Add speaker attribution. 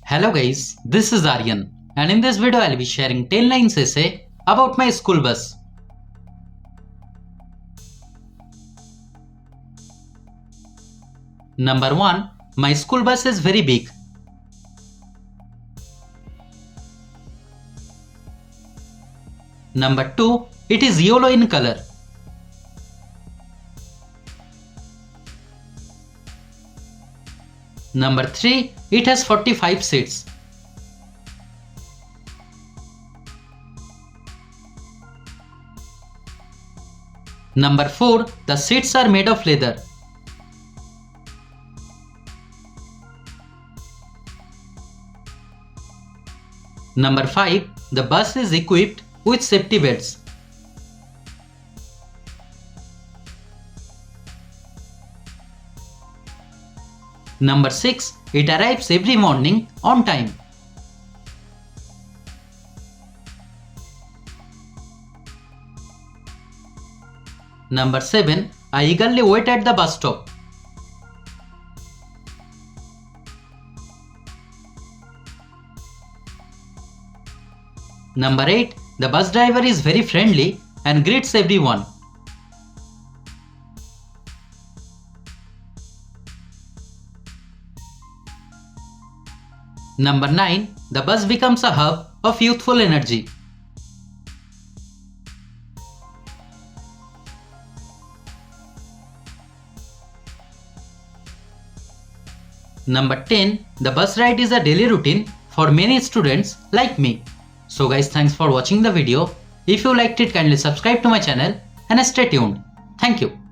Speaker 1: Hello guys, this is Aryan, and in this video I'll be sharing 10 lines essay about my school bus. Number 1. My school bus is very big. Number 2. It is yellow in color. Number 3. It has 45 seats. Number 4. The seats are made of leather. Number 5. The bus is equipped with safety belts. Number 6. It arrives every morning on time. Number 7. I eagerly wait at the bus stop. Number 8. The bus driver is very friendly and greets everyone. Number 9. The bus becomes a hub of youthful energy. Number 10. The bus ride is a daily routine for many students like me. So guys, thanks for watching the video. If you liked it, kindly subscribe to my channel and stay tuned. Thank you.